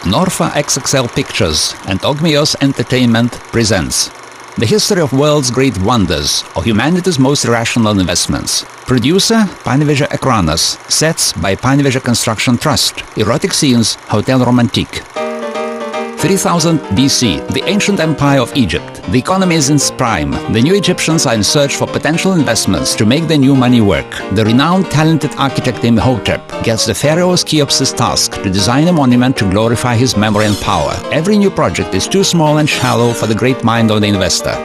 Norfa XXL Pictures and Ogmios Entertainment presents the history of world's great wonders, or humanity's most irrational investments. Producer, Panevėžio Ekranas. Sets by Panevėžio Construction Trust. Erotic scenes, Hotel Romantique. 3000 BC, the ancient empire of Egypt. The economy is in its prime. The new Egyptians are in search for potential investments to make their new money work. The renowned talented architect Imhotep gets the pharaoh's Cheops's task to design a monument to glorify his memory and power. Every new project is too small and shallow for the great mind of the investor.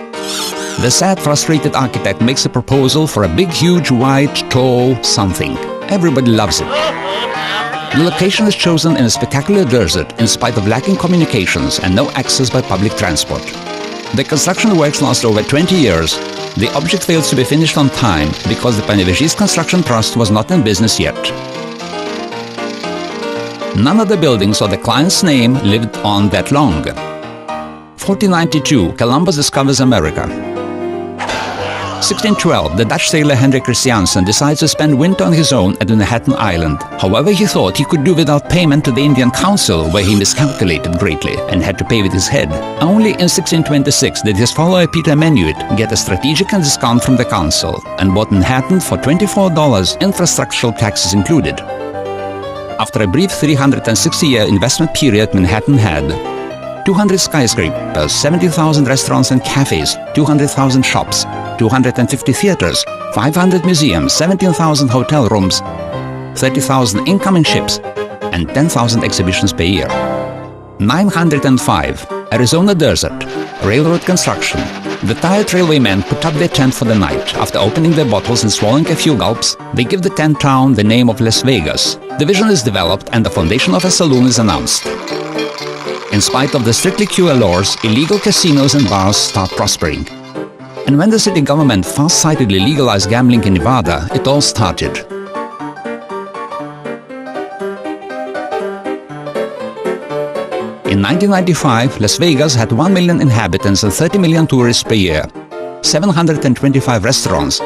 The sad, frustrated architect makes a proposal for a big, huge, wide, tall something. Everybody loves it. The location is chosen in a spectacular desert in spite of lacking communications and no access by public transport. The construction works last over 20 years. The object fails to be finished on time because the Panevėžys Construction Trust was not in business yet. None of the buildings or the client's name lived on that long. 1492, Columbus discovers America. 1612, the Dutch sailor Hendrik Christiansen decides to spend winter on his own at Manhattan Island. However, he thought he could do without payment to the Indian Council, where he miscalculated greatly and had to pay with his head. Only in 1626 did his follower Peter Menuet get a strategic discount from the council and bought Manhattan for $24, infrastructural taxes included. After a brief 360-year investment period, Manhattan had 200 skyscrapers, 70,000 restaurants and cafes, 200,000 shops, 250 theaters, 500 museums, 17,000 hotel rooms, 30,000 incoming ships, and 10,000 exhibitions per year. 905, Arizona desert, railroad construction. The tired railwaymen put up their tent for the night. After opening their bottles and swallowing a few gulps, they give the tent town the name of Las Vegas. The vision is developed and the foundation of a saloon is announced. In spite of the strictly QA laws, illegal casinos and bars start prospering. And when the city government fast-sightedly legalized gambling in Nevada, it all started. In 1995, Las Vegas had 1 million inhabitants and 30 million tourists per year, 725 restaurants,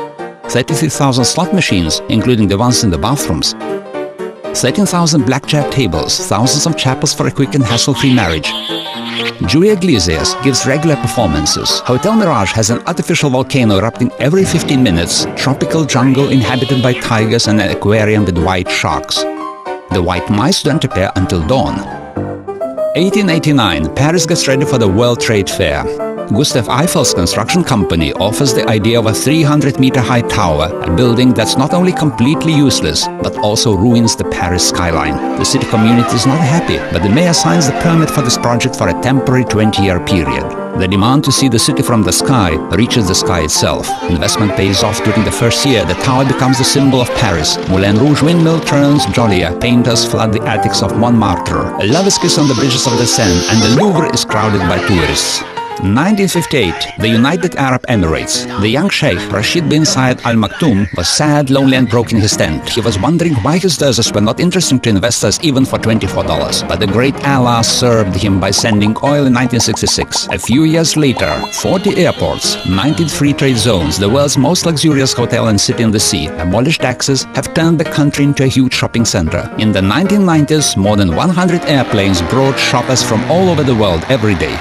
33,000 slot machines, including the ones in the bathrooms, 13,000 blackjack tables, thousands of chapels for a quick and hassle-free marriage. Julio Iglesias gives regular performances. Hotel Mirage has an artificial volcano erupting every 15 minutes, tropical jungle inhabited by tigers and an aquarium with white sharks. The white mice don't appear until dawn. 1889, Paris gets ready for the World Trade Fair. Gustave Eiffel's construction company offers the idea of a 300-meter-high tower, a building that's not only completely useless, but also ruins the Paris skyline. The city community is not happy, but the mayor signs the permit for this project for a temporary 20-year period. The demand to see the city from the sky reaches the sky itself. Investment pays off during the first year. The tower becomes the symbol of Paris. Moulin Rouge windmill turns jollier. Painters flood the attics of Montmartre. A lover's kiss on the bridges of the Seine, and the Louvre is crowded by tourists. 1958, the United Arab Emirates. The young Sheikh Rashid bin Zayed Al Maktoum was sad, lonely and broke in his tent. He was wondering why his deserts were not interesting to investors even for $24. But the great Allah served him by sending oil in 1966. A few years later, 40 airports, 19 free trade zones, the world's most luxurious hotel and city in the sea, abolished taxes, have turned the country into a huge shopping center. In the 1990s, more than 100 airplanes brought shoppers from all over the world every day.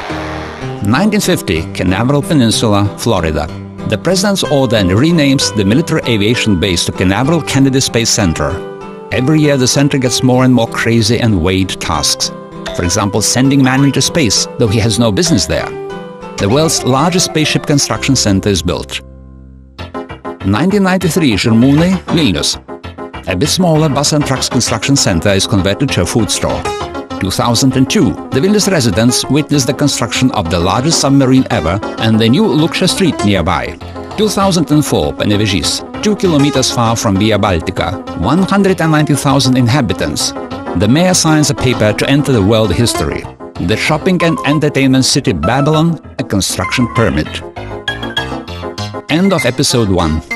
1950, Canaveral Peninsula, Florida. The president's order renames the military aviation base to Canaveral Kennedy Space Center. Every year the center gets more and more crazy and weird tasks. For example, sending man into space, though he has no business there. The world's largest spaceship construction center is built. 1993, Žirmūnai, Vilnius. A bit smaller bus and trucks construction center is converted to a food store. 2002, the Vilnius residents witnessed the construction of the largest submarine ever and the new Lukša Street nearby. 2004, Panevėžys, 2 kilometers far from Via Baltica, 190,000 inhabitants. The mayor signs a paper to enter the world history. The shopping and entertainment city Babylon, a construction permit. End of episode 1.